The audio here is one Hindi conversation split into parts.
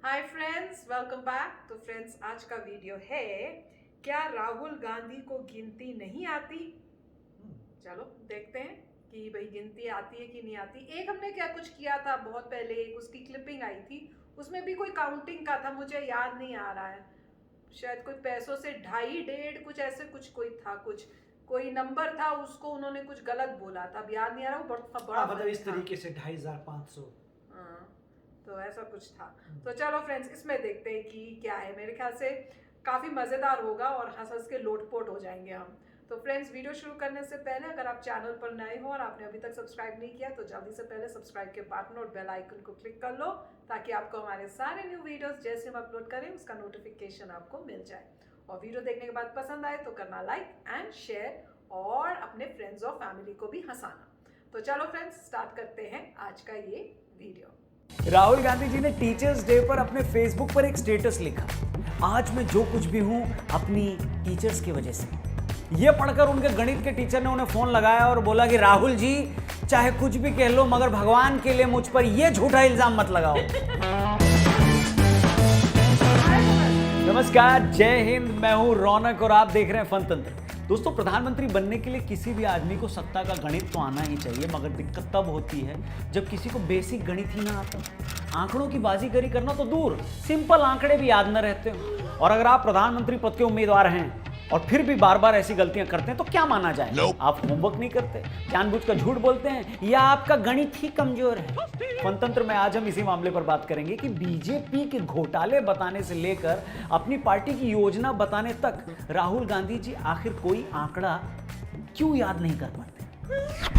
Hi friends, welcome back. तो फ्रेंड्स, आज का वीडियो है क्या राहुल गांधी को गिनती नहीं आती। चलो देखते हैं कि भाई गिनती आती है कि नहीं आती। एक हमने क्या कुछ किया था बहुत पहले, एक उसकी क्लिपिंग आई थी, उसमें भी कोई काउंटिंग का था, मुझे याद नहीं आ रहा है। शायद कोई पैसों से 2.5 कुछ ऐसे कुछ कोई था, कुछ कोई नंबर था, उसको उन्होंने कुछ गलत बोला था, अब याद नहीं आ रहा। वो बड़ा मतलब इस तरीके से 2500। हाँ, तो ऐसा कुछ था। तो चलो फ्रेंड्स, इसमें देखते हैं कि क्या है। मेरे ख्याल से काफ़ी मज़ेदार होगा और हंस हंस के लोटपोट हो जाएंगे हम। तो फ्रेंड्स, वीडियो शुरू करने से पहले अगर आप चैनल पर नए हो और आपने अभी तक सब्सक्राइब नहीं किया तो जल्दी से पहले सब्सक्राइब के बटन और बेल आइकन को क्लिक कर लो, ताकि आपको हमारे सारे न्यू वीडियोस जैसे हम अपलोड करें उसका नोटिफिकेशन आपको मिल जाए। और वीडियो देखने के बाद पसंद आए तो करना लाइक एंड शेयर और अपने फ्रेंड्स और फैमिली को भी हंसाना। तो चलो फ्रेंड्स, स्टार्ट करते हैं आज का ये वीडियो। राहुल गांधी जी ने टीचर्स डे पर अपने फेसबुक पर एक स्टेटस लिखा, आज मैं जो कुछ भी हूं अपनी टीचर्स की वजह से। यह पढ़कर उनके गणित के टीचर ने उन्हें फोन लगाया और बोला कि राहुल जी, चाहे कुछ भी कह लो मगर भगवान के लिए मुझ पर यह झूठा इल्जाम मत लगाओ। नमस्कार, जय हिंद। मैं हूं रौनक और आप देख रहे हैं फनतंत्र। दोस्तों, प्रधानमंत्री बनने के लिए किसी भी आदमी को सत्ता का गणित तो आना ही चाहिए, मगर दिक्कत तब होती है जब किसी को बेसिक गणित ही ना आता। आंकड़ों की बाजीगरी करना तो दूर, सिंपल आंकड़े भी याद न रहते हो। और अगर आप प्रधानमंत्री पद के उम्मीदवार हैं और फिर भी बार बार ऐसी गलतियां करते हैं तो क्या माना जाए? आप होमवर्क नहीं करते, जानबूझकर झूठ बोलते हैं, या आपका गणित ही कमजोर है? फनतंत्र में आज हम इसी मामले पर बात करेंगे कि बीजेपी के घोटाले बताने से लेकर अपनी पार्टी की योजना बताने तक राहुल गांधी जी आखिर कोई आंकड़ा क्यों याद नहीं कर पाते।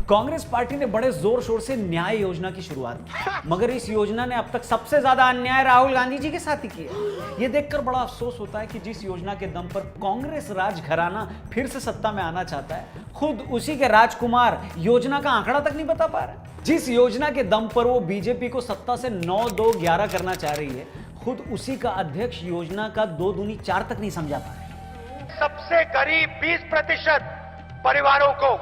कांग्रेस पार्टी ने बड़े जोर शोर से न्याय योजना की शुरुआत की, मगर इस योजना ने अब तक सबसे ज्यादा अन्याय राहुल गांधी जी के साथ ही किया। यह देखकर बड़ा अफसोस होता है कि जिस योजना के दम पर कांग्रेस राज घराना फिर से सत्ता में आना चाहता है, खुद उसी के राजकुमार योजना का आंकड़ा तक नहीं बता पा रहे। जिस योजना के दम पर वो बीजेपी को सत्ता से 9-2-11 करना चाह रही है, खुद उसी का अध्यक्ष योजना का 2 दूनी 4 तक नहीं समझा पा रहे। सबसे गरीब 20% परिवारों को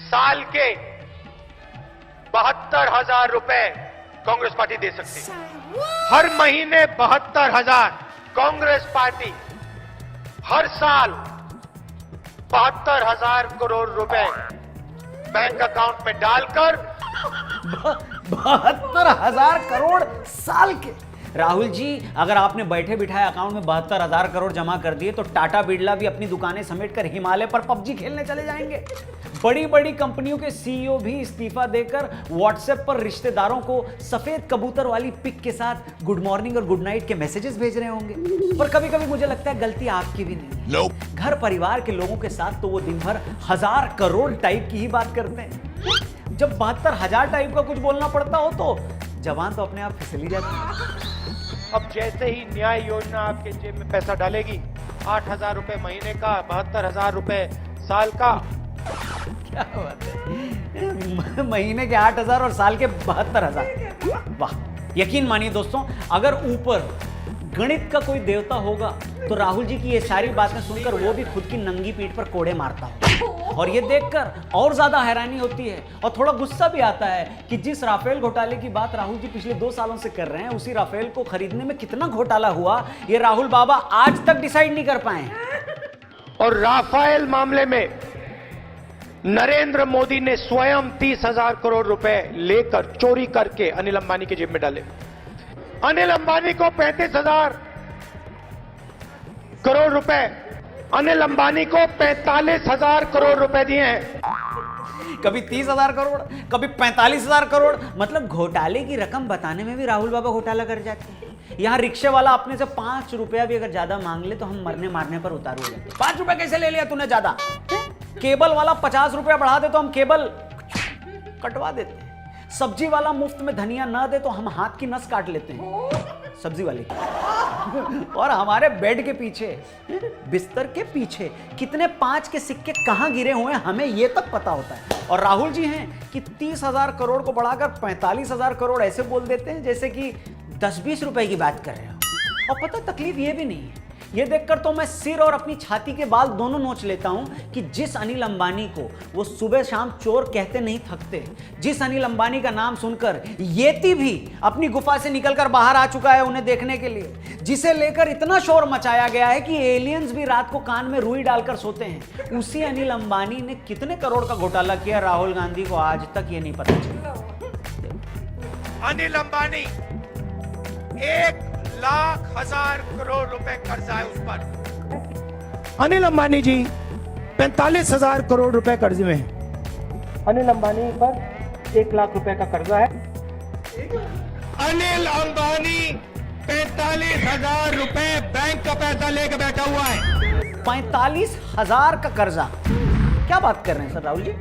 साल के 72,000 रुपए कांग्रेस पार्टी दे सकती है। हर महीने 72,000 कांग्रेस पार्टी हर साल 72,000 करोड़ रुपए बैंक अकाउंट में डालकर 72,000 करोड़ साल के। राहुल जी, अगर आपने बैठे बिठाए अकाउंट में 72,000 करोड़ जमा कर दिए तो टाटा बिरला भी अपनी दुकानें समेटकर हिमालय पर पबजी खेलने चले जाएंगे। बड़ी बड़ी कंपनियों के सीईओ भी इस्तीफा देकर व्हाट्सएप पर रिश्तेदारों को सफेद कबूतर वाली पिक के साथ गुड मॉर्निंग और गुड नाइट के मैसेजेस भेज रहे होंगे। पर कभी कभी मुझे लगता है गलती आपकी भी नहीं है। घर परिवार के लोगों के साथ तो वो दिन भर 1000 करोड़ टाइप की ही बात करते हैं। जब 72,000 टाइप का कुछ बोलना पड़ता हो तो जवान तो अपने आप फिसली जाती है। अब जैसे ही न्याय योजना आपके जेब में पैसा डालेगी, 8,000 रुपए महीने का, 72,000 रुपए साल का। क्या बात है, महीने के 8,000 और साल के 72,000। वाह! यकीन मानिए दोस्तों, अगर ऊपर गणित का कोई देवता होगा तो राहुल जी की ये सारी बातें सुनकर वो भी खुद की नंगी पीठ पर कोड़े मारता है। और ये देखकर और ज्यादा हैरानी होती है और थोड़ा गुस्सा भी आता है कि जिस राफेल घोटाले की बात राहुल जी पिछले 2 सालों से कर रहे हैं, उसी राफेल को खरीदने में कितना घोटाला हुआ ये राहुल बाबा आज तक डिसाइड नहीं कर पाए। और राफेल मामले में नरेंद्र मोदी ने स्वयं 30,000 करोड़ रुपए लेकर चोरी करके अनिल अंबानी की जेब में डाले। अनिल अंबानी को 35,000 करोड़ रुपए, अनिल अंबानी को 45,000 करोड़ रुपए दिए हैं। कभी 30,000 करोड़, कभी 45,000 करोड़। मतलब घोटाले की रकम बताने में भी राहुल बाबा घोटाला कर जाते हैं। यहाँ रिक्शे वाला अपने से 5 रुपया भी अगर ज्यादा मांग ले तो हम मरने मारने पर उतारू हो जाते। 5 रुपया कैसे ले लिया तूने ज्यादा? केबल वाला 50 रुपया बढ़ा दे तो हम केबल कटवा देते हैं। सब्जी वाला मुफ्त में धनिया ना दे तो हम हाथ की नस काट लेते हैं सब्जी वाले की। और हमारे बेड के पीछे, बिस्तर के पीछे कितने 5 के सिक्के कहां गिरे हुए हैं हमें ये तक पता होता है। और राहुल जी हैं कि 30,000 करोड़ को बढ़ाकर 45,000 करोड़ ऐसे बोल देते हैं जैसे कि 10-20 रुपए की बात कर रहे हो। और पता तकलीफ ये भी नहीं है ये देखकर तो मैं सिर और अपनी छाती के बाल दोनों नोच लेता हूं कि जिस अनिल अंबानी को वो सुबह शाम चोर कहते नहीं थकते, जिस अनिल अंबानी का नाम सुनकर येती भी अपनी गुफा से निकलकर बाहर आ चुका है उन्हें देखने के लिए, जिसे लेकर इतना शोर मचाया गया है कि एलियंस भी रात को कान में रुई डालकर सोते हैं, उसी अनिल अंबानी ने कितने करोड़ का घोटाला किया राहुल गांधी को आज तक ये नहीं पता चला। अनिल अंबानी 1,00,000 करोड़ रुपए कर्जा है उस पर। अनिल अंबानी जी 45,000 करोड़ रुपए कर्ज में है। अनिल अंबानी पर 1,00,000 रुपए का कर्जा है। अनिल अंबानी 45,000 रुपए बैंक का पैसा लेकर बैठा हुआ है। 45,000 का कर्जा, क्या बात कर रहे हैं सर राहुल जी?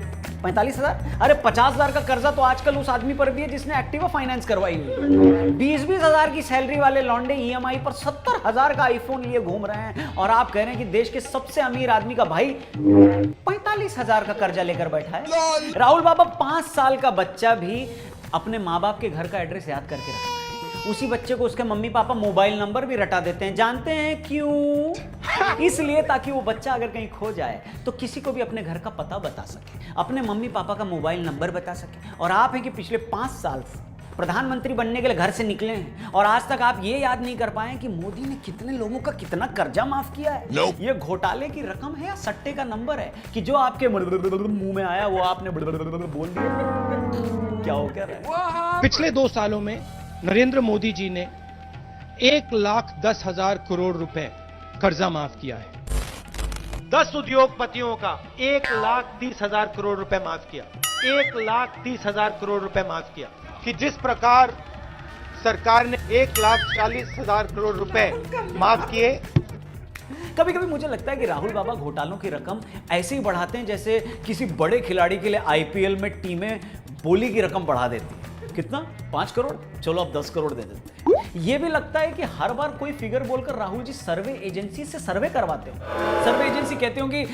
45,000? अरे 50,000 का कर्जा तो आजकल उस आदमी पर भी है जिसने एक्टिवा फाइनेंस करवाई हुई। 20-20 हजार की सैलरी वाले लौंडे ईएमआई पर 70,000 का आईफोन लिए घूम रहे हैं और आप कह रहे हैं कि देश के सबसे अमीर आदमी का भाई 45,000 का कर्जा लेकर बैठा है। राहुल बाबा 5 साल का बच्चा भी अपने माँ बाप के घर का एड्रेस याद करके रखता है। उसी बच्चे को उसके मम्मी पापा मोबाइल नंबर भी रटा देते हैं। जानते हैं क्यों? इसलिए ताकि वो बच्चा अगर कहीं खो जाए तो किसी को भी अपने घर का पता बता सके, अपने मम्मी पापा का मोबाइल नंबर बता सके। और आप हैं कि पिछले 5 साल से प्रधानमंत्री बनने के लिए घर से निकले हैं और आज तक आप ये याद नहीं कर पाए कि मोदी ने कितने लोगों का कितना कर्जा माफ किया है। ये घोटाले की रकम है या सट्टे का नंबर है कि जो आपके मुंह में आया वो आपने बोल दिया? क्या हो क्या रहा है? पिछले 2 सालों में नरेंद्र मोदी जी ने 1,10,000 करोड़ रुपए कर्जा माफ किया है। 10 उद्योगपतियों का 1,30,000 करोड़ रुपए माफ किया। 1,30,000 करोड़ रुपए माफ किया कि जिस प्रकार सरकार ने 1,40,000 करोड़ रुपए माफ किए। कभी कभी मुझे लगता है कि राहुल बाबा घोटालों की रकम ऐसे ही बढ़ाते हैं जैसे किसी बड़े खिलाड़ी के लिए आईपीएल में टीमें बोली की रकम बढ़ा देती है। कितना? 5 करोड़, चलो अब 10 करोड़ दे देते हैं। ये भी लगता है कि हर बार कोई फिगर बोलकर राहुल जी सर्वे एजेंसी से सर्वे करवाते हो। सर्वे एजेंसी कहते होंगे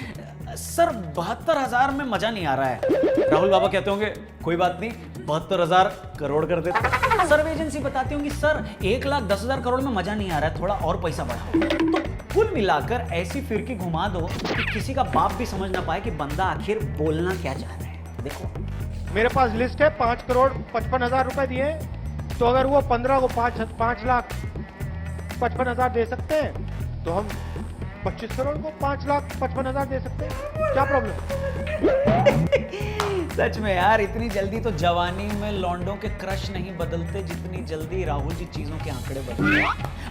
सर 72,000 में मजा नहीं आ रहा है। राहुल बाबा कहते होंगे कोई बात नहीं 72,000 करोड़ कर देते। सर्वे एजेंसी बताती होंगी सर 1,10,000 करोड़ में मजा नहीं आ रहा है, थोड़ा और पैसा बढ़ाओ। तो कुल मिलाकर ऐसी फिरकी घुमा दो कि किसी का बाप भी समझ ना पाए कि बंदा आखिर बोलना क्या चाह रहा है। देखो मेरे पास लिस्ट है, 5,55,000 रुपए दिए, तो अगर वो 15 को 5,55,000 दे सकते हैं तो हम 25 करोड़ को 5,55,000 दे सकते हैं। क्या प्रॉब्लम? सच में यार इतनी जल्दी तो जवानी में लौंडों के क्रश नहीं बदलते जितनी जल्दी राहुल जी चीजों के आंकड़े बदलते।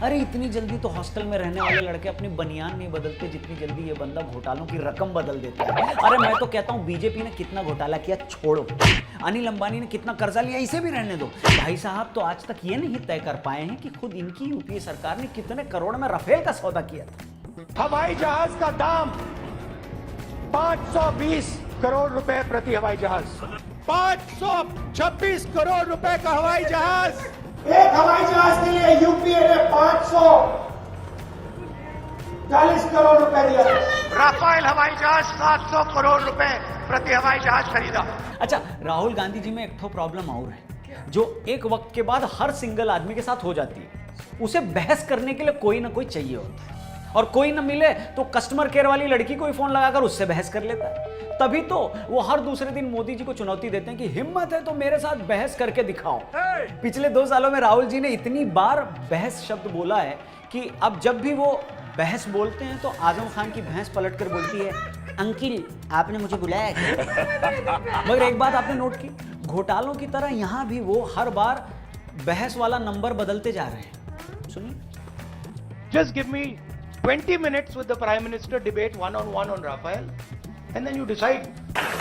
अरे इतनी जल्दी तो हॉस्टल में रहने वाले लड़के अपनी बनियान नहीं बदलते जितनी जल्दी ये बंदा घोटालों की रकम बदल देता है। अरे मैं तो कहता हूँ बीजेपी ने कितना घोटाला किया छोड़ो, अनिल अंबानी ने कितना कर्जा लिया इसे भी रहने दो। भाई साहब तो आज तक ये नहीं तय कर पाए हैं कि खुद इनकी यूपीए सरकार ने कितने करोड़ में राफेल का सौदा किया था। हवाई जहाज का दाम 520 करोड़ रुपए प्रति हवाई जहाज। 526 करोड़ रुपए का हवाई जहाज। एक हवाई जहाज के लिए यूपीए ने 540 करोड़ रुपए दिया। राफेल हवाई जहाज 700 करोड़ रुपए प्रति हवाई जहाज खरीदा। अच्छा राहुल गांधी जी में एक तो प्रॉब्लम और है जो एक वक्त के बाद हर सिंगल आदमी के साथ हो जाती है। उसे बहस करने के लिए कोई ना कोई चाहिए होता है और कोई ना मिले तो कस्टमर केयर वाली लड़की को ही फोन लगाकर उससे बहस कर लेता है। तभी तो वो हर दूसरे दिन मोदी जी को चुनौती देते हैं कि हिम्मत है तो मेरे साथ बहस करके दिखाओ। पिछले 2 सालों में राहुल जी ने इतनी बार बहस शब्द बोला है कि अब जब भी वो बहस बोलते हैं तो आजम खान की भैंस पलट कर बोलती है अंकिल आपने मुझे बुलाया क्या? मगर एक बात आपने नोट की, घोटालों की तरह यहां भी वो हर बार बहस वाला नंबर बदलते जा रहे हैं। सुनिए। Just give me 20 minutes with the Prime Minister debate one-on-one on Rafale and then you decide.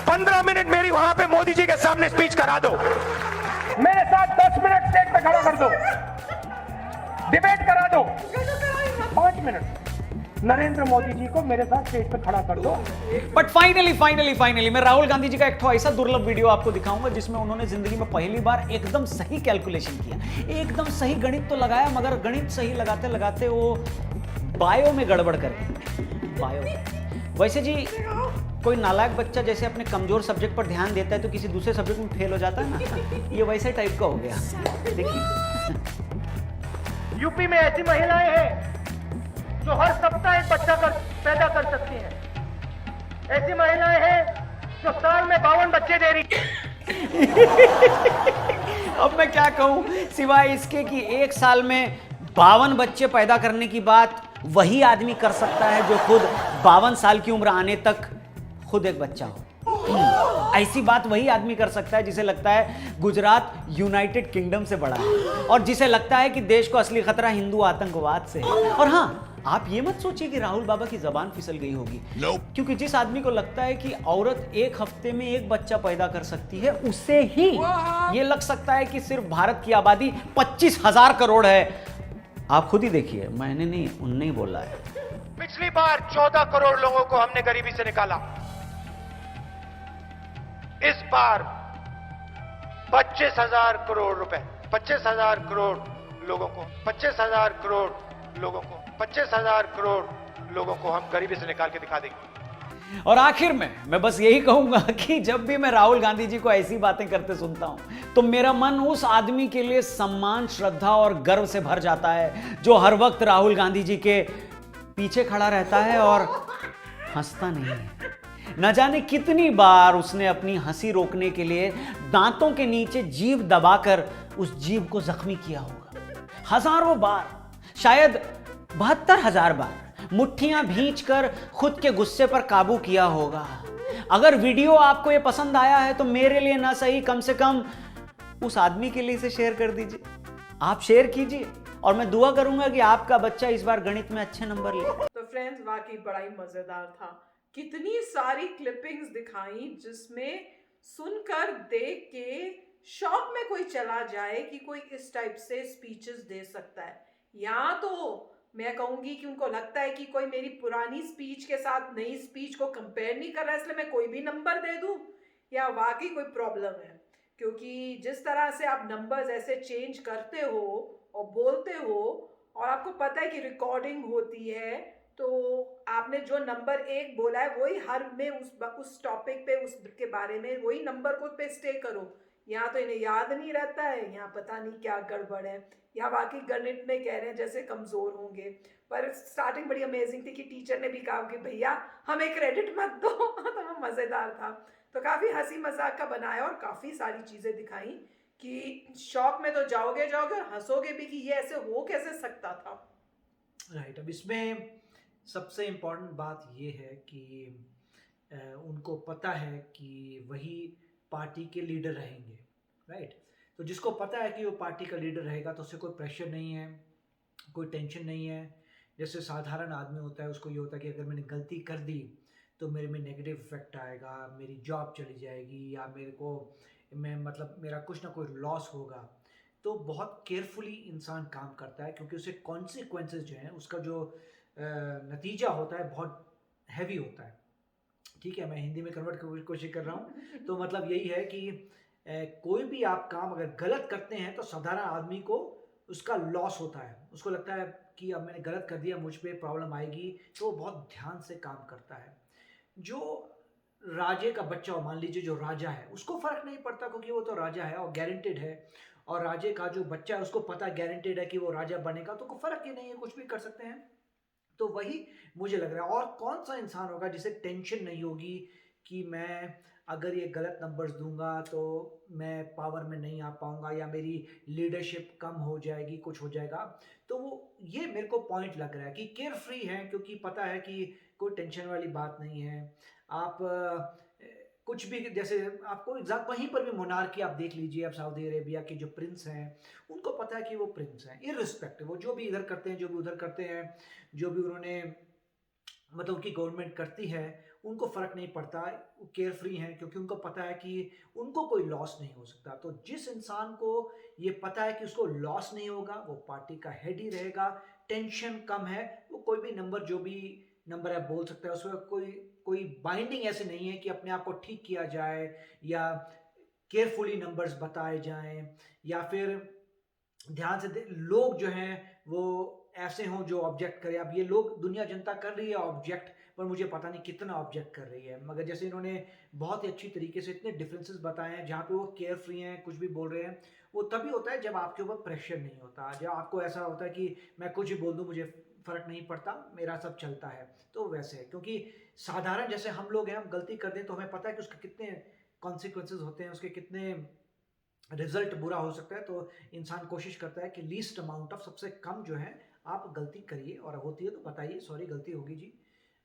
15 minute मेरी वहां पे मोदी जी के सामने स्पीच करा दो, मेरे साथ 10 मिनट स्टेज पे खड़ा कर दो, डिबेट करा दो। 5 मिनट नरेंद्र मोदी जी को मेरे साथ स्टेज पे खड़ा कर दो। बट फाइनली मैं राहुल गांधी जी का एक ऐसा दुर्लभ वीडियो आपको दिखाऊंगा जिसमें उन्होंने जिंदगी में पहली बार एकदम सही कैलकुलेशन किया, एकदम सही गणित तो लगाया मगर गणित सही लगाते लगाते वो बायो में गड़बड़ कर गई। बायो वैसे जी कोई नालायक बच्चा जैसे अपने कमजोर सब्जेक्ट पर ध्यान देता है तो किसी दूसरे सब्जेक्ट में फेल हो जाता है ना, ये वैसे टाइप का हो गया। देखिए यूपी में ऐसी महिलाएं हैं जो हर सप्ताह एक बच्चा पैदा कर सकती हैं। ऐसी महिलाएं हैं जो साल में 52 बच्चे दे रही। अब मैं क्या कहूं सिवाय इसके कि एक साल में 52 बच्चे पैदा करने की बात वही आदमी कर सकता है जो खुद 52 साल की उम्र आने तक खुद एक बच्चा हो। ऐसी बात वही आदमी कर सकता है जिसे लगता है गुजरात यूनाइटेड किंगडम से बड़ा है और जिसे लगता है कि देश को असली खतरा हिंदू आतंकवाद से है। और हाँ, आप ये मत सोचिए कि राहुल बाबा की जबान फिसल गई होगी, क्योंकि जिस आदमी को लगता है कि औरत एक हफ्ते में एक बच्चा पैदा कर सकती है, उसे ही ये लग सकता है कि सिर्फ भारत की आबादी 25,000 करोड़ है। आप खुद ही देखिए, मैंने नहीं, उनने ही बोला है। पिछली बार 14 करोड़ लोगों को हमने गरीबी से निकाला। इस बार 25,000 करोड़ रुपए, 25,000 करोड़ लोगों को, 25,000 करोड़ लोगों को, 25,000 करोड़ लोगों को हम गरीबी से निकाल के दिखा देंगे। और आखिर में मैं बस यही कहूंगा कि जब भी मैं राहुल गांधी जी को ऐसी बातें करते सुनता हूं तो मेरा मन उस आदमी के लिए सम्मान, श्रद्धा और गर्व से भर जाता है जो हर वक्त राहुल गांधी जी के पीछे खड़ा रहता है और हंसता नहीं है। न जाने कितनी बार उसने अपनी हंसी रोकने के लिए दांतों के नीचे जीभ दबाकर उस जीभ को जख्मी किया होगा। हजारों बार, शायद 72,000 बार मुट्ठियां भींचकर खुद के गुस्से पर काबू किया होगा। अगर वीडियो आपको ये पसंद आया है तो मेरे लिए ना सही, कम से कम उस आदमी के लिए इसे शेयर कर दीजिए। आप शेयर कीजिए और मैं दुआ करूंगा कि आपका बच्चा इस बार गणित में अच्छे नंबर ले। तो फ्रेंड्स, वाकई बड़ा ही मजेदार था। कितनी सारी क्लिपिंग्स दिखाई जिसमें सुनकर, देख के शॉक में कोई चला जाए कि कोई इस टाइप से स्पीचेस दे सकता है। या तो मैं कहूंगी कि उनको लगता है कि कोई मेरी पुरानी स्पीच के साथ नई स्पीच को कंपेयर नहीं कर रहा है, इसलिए मैं कोई भी नंबर दे दूं, या वाकई कोई प्रॉब्लम है। क्योंकि जिस तरह से आप नंबर्स ऐसे चेंज करते हो और बोलते हो और आपको पता है कि रिकॉर्डिंग होती है, तो आपने जो नंबर 1 बोला है वही हर में उस टॉपिक पे, उसके बारे में वही नंबर को पे स्टे करो। यहाँ तो इन्हें याद नहीं रहता है, यहाँ पता नहीं क्या गड़बड़ है, या वाकई गणित में कह रहे हैं जैसे कमज़ोर होंगे। पर स्टार्टिंग बड़ी अमेजिंग थी कि टीचर ने भी कहा कि भैया हमें क्रेडिट मत दो। तो वो मज़ेदार था। तो काफ़ी हंसी मजाक का बनाया और काफ़ी सारी चीज़ें दिखाई कि शौक में तो जाओगे और हंसोगे भी कि ये ऐसे हो कैसे सकता था। राइट। अब इसमें सबसे इम्पॉर्टेंट बात ये है कि उनको पता है कि वही पार्टी के लीडर रहेंगे। राइट। तो जिसको पता है कि वो पार्टी का लीडर रहेगा तो उसे कोई प्रेशर नहीं है, कोई टेंशन नहीं है। जैसे साधारण आदमी होता है, उसको ये होता है कि अगर मैंने गलती कर दी तो मेरे में नेगेटिव इफेक्ट आएगा, मेरी जॉब चली जाएगी, या मेरा कुछ ना कुछ लॉस होगा। तो बहुत केयरफुली इंसान काम करता है क्योंकि उसे कॉन्सिक्वेंसेस जो हैं, उसका जो नतीजा होता है बहुत हैवी होता है। ठीक है, मैं हिंदी में कन्वर्ट करने की कोशिश कर रहा हूँ। तो मतलब यही है कि कोई भी आप काम अगर गलत करते हैं तो साधारण आदमी को उसका लॉस होता है। उसको लगता है कि अब मैंने गलत कर दिया, मुझ पे प्रॉब्लम आएगी, तो वो बहुत ध्यान से काम करता है। जो राजे का बच्चा हो, मान लीजिए जो राजा है, उसको फर्क नहीं पड़ता क्योंकि वो तो राजा है और गारंटेड है। और राजे का जो बच्चा है उसको पता गारंटेड है कि वो राजा बनेगा, तो कोई फर्क ही नहीं है, कुछ भी कर सकते हैं। तो वही मुझे लग रहा है। और कौन सा इंसान होगा जिसे टेंशन नहीं होगी कि मैं अगर ये गलत नंबर्स दूंगा तो मैं पावर में नहीं आ पाऊंगा, या मेरी लीडरशिप कम हो जाएगी, कुछ हो जाएगा। तो वो ये मेरे को पॉइंट लग रहा है कि केयर फ्री है क्योंकि पता है कि कोई टेंशन वाली बात नहीं है। आप कुछ भी, जैसे आपको एग्जाम्पल वहीं पर भी मोनार्की आप देख लीजिए, आप सऊदी अरेबिया के जो प्रिंस हैं उनको पता है कि वो प्रिंस हैं, इररिस्पेक्टिव वो जो भी इधर करते हैं, जो भी उधर करते हैं, जो भी उन्होंने मतलब उनकी गवर्नमेंट करती है, उनको फ़र्क नहीं पड़ता। वो केयर फ्री हैं क्योंकि उनको पता है कि उनको कोई लॉस नहीं हो सकता। तो जिस इंसान को ये पता है कि उसको लॉस नहीं होगा, वो पार्टी का हेड ही रहेगा, टेंशन कम है, वो कोई भी नंबर, जो भी नंबर है बोल सकता है। उसमें कोई बाइंडिंग ऐसे नहीं है कि अपने आप को ठीक किया जाए या केयरफुली नंबर्स बताए जाएं, या फिर ध्यान से लोग जो हैं वो ऐसे हों जो ऑब्जेक्ट करें। अब ये लोग, दुनिया जनता कर रही है ऑब्जेक्ट, पर मुझे पता नहीं कितना ऑब्जेक्ट कर रही है। मगर जैसे इन्होंने बहुत ही अच्छी तरीके से इतने डिफरेंसेस बताए हैं जहाँ पे वो केयर फ्री हैं, कुछ भी बोल रहे हैं, वो तभी होता है जब आपके ऊपर प्रेशर नहीं होता, जब आपको ऐसा होता है कि मैं कुछ भी बोल दूँ मुझे फर्क नहीं पड़ता, मेरा सब चलता है। तो वैसे है, क्योंकि साधारण जैसे हम लोग हैं, हम गलती कर दें तो हमें पता है कि उसके कितने कॉन्सिक्वेंसेज होते हैं, उसके कितने रिजल्ट बुरा हो सकता है। तो इंसान कोशिश करता है कि लीस्ट अमाउंट ऑफ, सबसे कम जो है आप गलती करिए, और होती है तो बताइए सॉरी गलती होगी जी,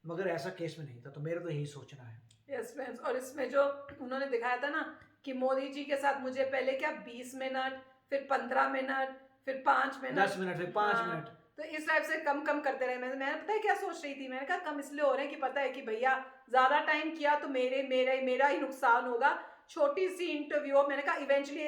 मगर ऐसा केस में नहीं था। तो मेरा तो यही सोचना है। यस फ्रेंड्स, और इसमें जो उन्होंने दिखाया था ना कि मोदी जी के साथ मुझे पहले क्या 20 मिनट, फिर 15 मिनट, फिर 5 मिनट, 10 मिनट, फिर 5 हाँ, मिनट, तो इस टाइप से कम कम करते रहे। मैंने पता है क्या सोच रही थी, मैंने कहा कम इसलिए हो रहे हैं कि पता है कि भैया ज्यादा टाइम किया तो मेरा ही नुकसान होगा। छोटी सी इंटरव्यू, मैंने कहा इवेंचुअली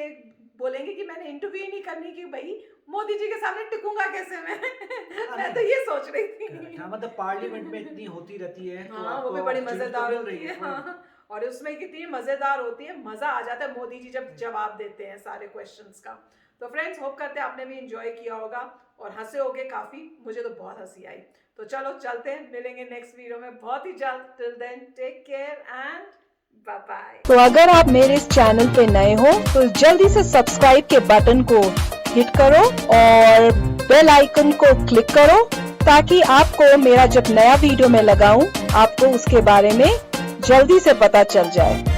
बोलेंगे कि मैंने इंटरव्यू ही नहीं करनी, कि भाई मोदी जी के सामने टिकूंगा कैसे मैं तो ये सोच रही थी। हाँ, मतलब पार्लियामेंट में इतनी होती रहती है, तो हाँ, वो आपको भी बड़ी opportunity तो मजेदार मिल होती रही है। हाँ, और उसमें कितनी मजेदार होती है, मजा आ जाता है मोदी जी जब जवाब देते हैं सारे क्वेश्चंस का। तो फ्रेंड्स, होप करते हैं आपने भी एंजॉय किया होगा और हंसे होगे काफी, मुझे तो बहुत हंसी आई। तो चलो चलते हैं, मिलेंगे नेक्स्ट वीडियो में बहुत ही जल्द। Till then take care and bye bye. तो अगर आप मेरे इस चैनल पे नए हो तो जल्दी से सब्सक्राइब के बटन को हिट करो और बेल आइकन को क्लिक करो, ताकि आपको मेरा जब नया वीडियो मैं लगाऊं आपको उसके बारे में जल्दी से पता चल जाए।